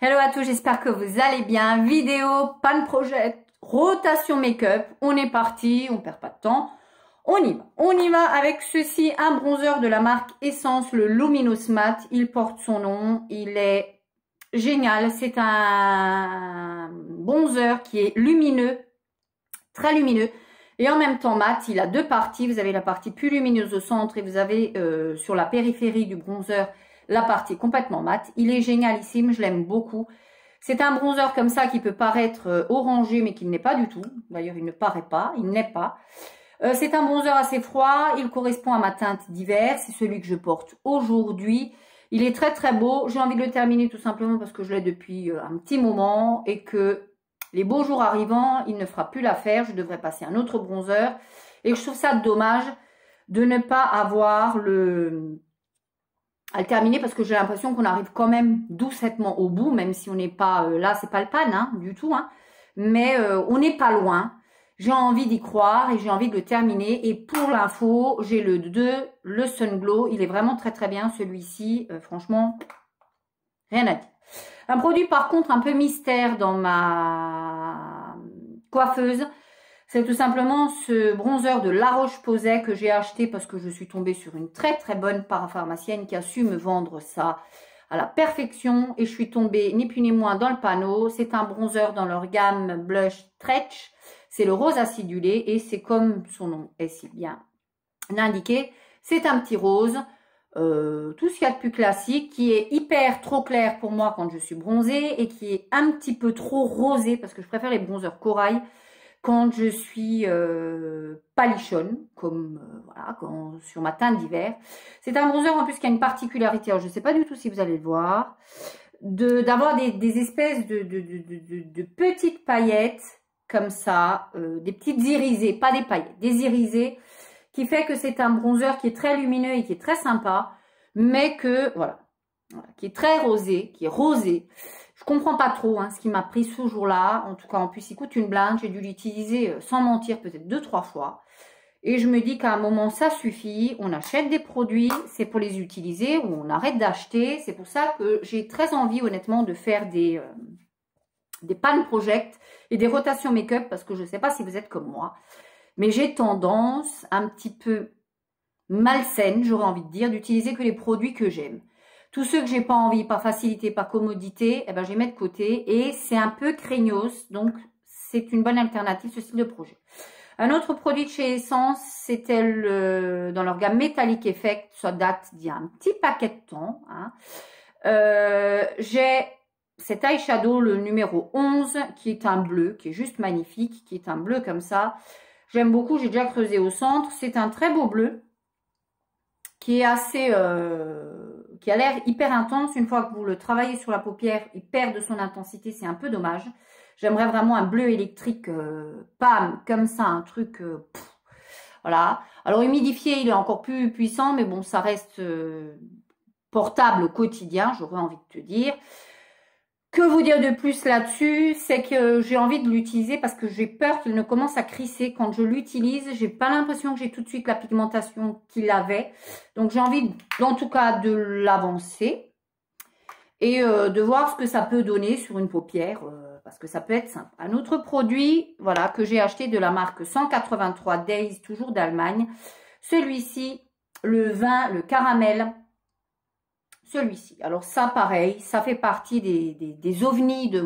Hello à tous, j'espère que vous allez bien. Vidéo, pan projet, rotation make-up. On est parti, on perd pas de temps. On y va. On y va avec ceci, un bronzer de la marque Essence, le Luminous Matte. Il porte son nom, il est génial. C'est un bronzer qui est lumineux, très lumineux. Et en même temps mat, il a deux parties. Vous avez la partie plus lumineuse au centre et vous avez sur la périphérie du bronzer la partie complètement mat. Il est génialissime, je l'aime beaucoup. C'est un bronzer comme ça qui peut paraître orangé mais qui ne l'est pas du tout. D'ailleurs, il ne paraît pas, il n'est pas. C'est un bronzer assez froid, il correspond à ma teinte d'hiver. C'est celui que je porte aujourd'hui. Il est très très beau. J'ai envie de le terminer tout simplement parce que je l'ai depuis un petit moment et que les beaux jours arrivant, il ne fera plus l'affaire. Je devrais passer un autre bronzer. Et je trouve ça dommage de ne pas avoir à le terminer parce que j'ai l'impression qu'on arrive quand même doucettement au bout, même si on n'est pas là, c'est pas le pan hein, du tout. Hein, mais on n'est pas loin. J'ai envie d'y croire et j'ai envie de le terminer. Et pour l'info, j'ai le 2, le Sun Glow. Il est vraiment très très bien celui-ci. Franchement, rien à dire. Un produit par contre un peu mystère dans ma coiffeuse, c'est tout simplement ce bronzer de La Roche-Posay que j'ai acheté parce que je suis tombée sur une très très bonne parapharmacienne qui a su me vendre ça à la perfection et je suis tombée ni plus ni moins dans le panneau. C'est un bronzer dans leur gamme Blush Stretch, c'est le rose acidulé et c'est comme son nom est si bien indiqué, c'est un petit rose. Tout ce qu'il y a de plus classique, qui est hyper trop clair pour moi quand je suis bronzée et qui est un petit peu trop rosé parce que je préfère les bronzers corail quand je suis palichonne, comme voilà, sur ma teinte d'hiver. C'est un bronzer en plus qui a une particularité, alors je ne sais pas du tout si vous allez le voir, d'avoir des espèces de petites paillettes comme ça, des petites irisées, pas des paillettes, des irisées, qui fait que c'est un bronzer qui est très lumineux et qui est très sympa, mais que, voilà, qui est très rosé, qui est rosé. Je comprends pas trop ce qui m'a pris ce jour-là. En tout cas, en plus, il coûte une blinde. J'ai dû l'utiliser, sans mentir, peut-être 2-3 fois. Et je me dis qu'à un moment, ça suffit. On achète des produits, c'est pour les utiliser, ou on arrête d'acheter. C'est pour ça que j'ai très envie, honnêtement, de faire des pan project et des rotations make-up, parce que je ne sais pas si vous êtes comme moi. Mais j'ai tendance, un petit peu malsaine, j'aurais envie de dire, d'utiliser que les produits que j'aime. Tous ceux que j'ai pas envie, par facilité, par commodité, eh ben, je les mets de côté. Et c'est un peu craignos, donc c'est une bonne alternative, ce style de projet. Un autre produit de chez Essence, c'était dans leur gamme Metallic Effect. Ça date d'il y a un petit paquet de temps. Hein. J'ai cet eyeshadow, le numéro 11, qui est un bleu, qui est juste magnifique, qui est un bleu comme ça. J'aime beaucoup, j'ai déjà creusé au centre. C'est un très beau bleu qui est assez, qui a l'air hyper intense. Une fois que vous le travaillez sur la paupière, il perd de son intensité. C'est un peu dommage. J'aimerais vraiment un bleu électrique, pam, comme ça, un truc, voilà. Alors humidifié, il est encore plus puissant, mais bon, ça reste portable au quotidien, j'aurais envie de te dire. Que vous dire de plus là-dessus, c'est que j'ai envie de l'utiliser parce que j'ai peur qu'il ne commence à crisser. Quand je l'utilise, j'ai pas l'impression que j'ai tout de suite la pigmentation qu'il avait. Donc j'ai envie, en tout cas, de l'avancer et de voir ce que ça peut donner sur une paupière parce que ça peut être simple. Un autre produit, voilà, que j'ai acheté de la marque 183 Days, toujours d'Allemagne. Celui-ci, le vin, le caramel. Celui-ci. Alors ça, pareil, ça fait partie des ovnis de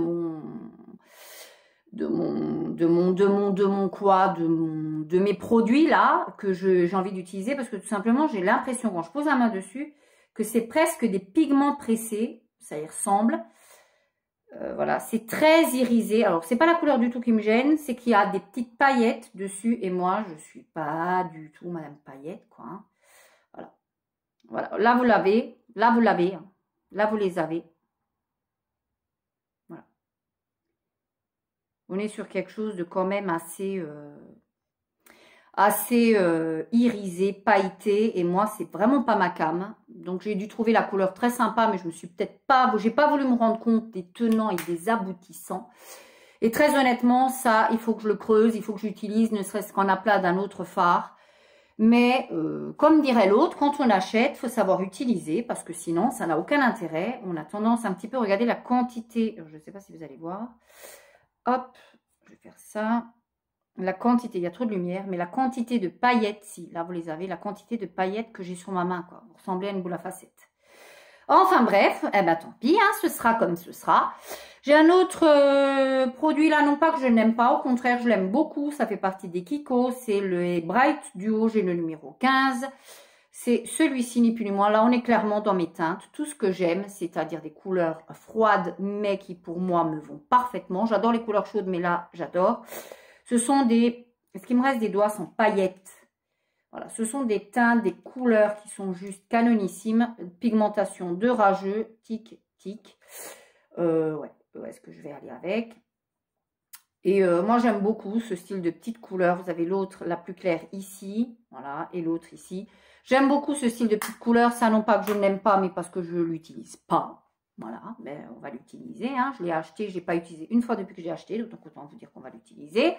mes produits là, que j'ai envie d'utiliser parce que tout simplement, j'ai l'impression quand je pose la main dessus que c'est presque des pigments pressés, ça y ressemble. Voilà, c'est très irisé. Alors, c'est pas la couleur du tout qui me gêne, c'est qu'il y a des petites paillettes dessus et moi, je suis pas du tout madame paillette, quoi. Hein. Voilà. Voilà, là vous l'avez. Là, vous l'avez. Là, vous les avez. Voilà. On est sur quelque chose de quand même assez irisé, pailleté. Et moi, c'est vraiment pas ma came. Donc, j'ai dû trouver la couleur très sympa. Mais je me suis peut-être pas... J'ai pas voulu me rendre compte des tenants et des aboutissants. Et très honnêtement, ça, il faut que je le creuse. Il faut que j'utilise ne serait-ce qu'en aplat d'un autre fard. Mais comme dirait l'autre, quand on achète, il faut savoir utiliser parce que sinon, ça n'a aucun intérêt. On a tendance un petit peu à regarder la quantité. Je ne sais pas si vous allez voir. Hop, je vais faire ça. La quantité, il y a trop de lumière, mais la quantité de paillettes, si, là vous les avez, la quantité de paillettes que j'ai sur ma main, quoi. Vous ressemblez à une boule à facettes. Enfin bref, eh ben tant pis, hein, ce sera comme ce sera. J'ai un autre produit là, non pas que je n'aime pas, au contraire, je l'aime beaucoup. Ça fait partie des Kiko, c'est le Bright Duo, j'ai le numéro 15. C'est celui-ci, ni plus ni moins. Là, on est clairement dans mes teintes. Tout ce que j'aime, c'est-à-dire des couleurs froides, mais qui pour moi me vont parfaitement. J'adore les couleurs chaudes, mais là, j'adore. Ce sont des... Ce qui me reste des doigts sont paillettes. Voilà, ce sont des teintes, des couleurs qui sont juste canonissimes. Pigmentation de rageux, tic, tic. Ouais, où est-ce que je vais aller avec? Et moi, j'aime beaucoup ce style de petites couleurs. Vous avez l'autre, la plus claire ici. Voilà, et l'autre ici. J'aime beaucoup ce style de petites couleurs. Ça, non pas que je ne l'aime pas, mais parce que je ne l'utilise pas. Voilà, ben, on va l'utiliser. Hein. Je l'ai acheté, je n'ai pas utilisé une fois depuis que j'ai acheté. Donc, autant vous dire qu'on va l'utiliser.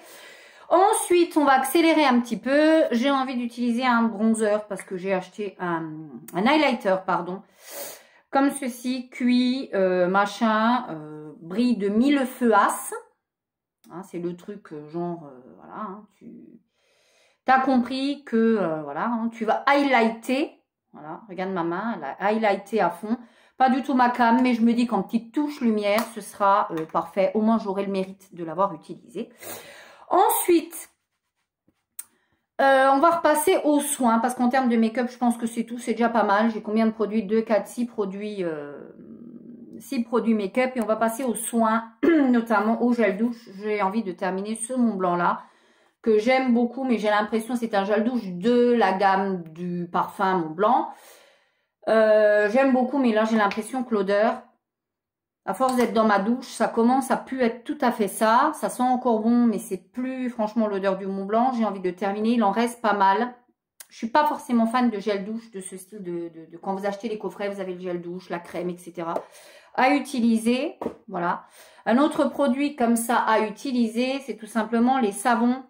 Ensuite, on va accélérer un petit peu. J'ai envie d'utiliser un bronzer parce que j'ai acheté un highlighter, pardon. Comme ceci, cuit, machin, bris de millefeuasse. Hein, c'est le truc genre, voilà, hein, tu as compris que, voilà, hein, tu vas highlighter. Voilà, regarde ma main, elle a highlighté à fond. Pas du tout ma cam, mais je me dis qu'en petite touche lumière, ce sera parfait. Au moins, j'aurai le mérite de l'avoir utilisé. Ensuite, on va repasser aux soins, parce qu'en termes de make-up, je pense que c'est tout, c'est déjà pas mal. J'ai combien de produits? 2, 4, 6 produits, 6 produits make-up. Et on va passer aux soins, notamment au gel douche. J'ai envie de terminer ce Mont Blanc là, que j'aime beaucoup, mais j'ai l'impression que c'est un gel douche de la gamme du parfum Mont Blanc. J'aime beaucoup, mais là j'ai l'impression que l'odeur, à force d'être dans ma douche, ça commence à plus être tout à fait ça. Ça sent encore bon, mais c'est plus franchement l'odeur du Mont Blanc. J'ai envie de terminer, il en reste pas mal. Je suis pas forcément fan de gel douche, de ce style de quand vous achetez les coffrets, vous avez le gel douche, la crème, etc. à utiliser. Voilà. Un autre produit comme ça à utiliser, c'est tout simplement les savons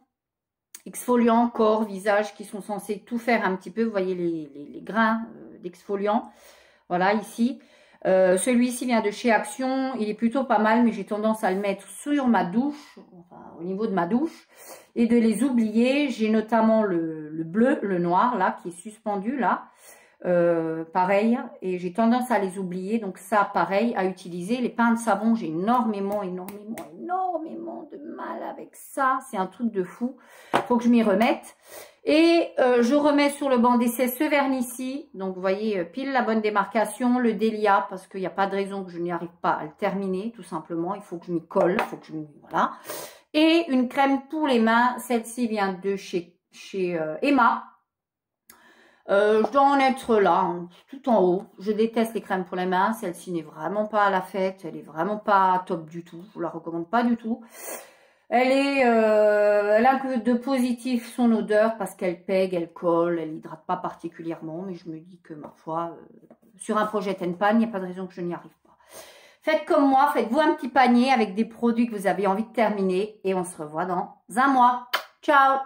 exfoliants corps, visage, qui sont censés tout faire un petit peu. Vous voyez les grains d'exfoliant. Voilà, ici. Celui-ci vient de chez Action. Il est plutôt pas mal, mais j'ai tendance à le mettre sur ma douche, enfin, au niveau de ma douche, et de les oublier. J'ai notamment le bleu, le noir, là, qui est suspendu, là. Pareil, et j'ai tendance à les oublier, donc ça pareil à utiliser. Les pains de savon, j'ai énormément de mal avec ça, c'est un truc de fou, faut que je m'y remette. Et je remets sur le banc d'essai ce vernis-ci, donc vous voyez pile la bonne démarcation, le Delia, parce qu'il n'y a pas de raison que je n'y arrive pas à le terminer, tout simplement, il faut que je m'y colle, il faut que je m'y... voilà. Et une crème pour les mains, celle-ci vient de chez Emma. Je dois en être là, hein, tout en haut. Je déteste les crèmes pour les mains. Celle-ci n'est vraiment pas à la fête. Elle est vraiment pas top du tout. Je vous la recommande pas du tout. Elle a que de positif son odeur parce qu'elle pègue, elle colle, elle hydrate pas particulièrement. Mais je me dis que ma foi, sur un projet Tenpan, il n'y a pas de raison que je n'y arrive pas. Faites comme moi, faites-vous un petit panier avec des produits que vous avez envie de terminer. Et on se revoit dans un mois. Ciao!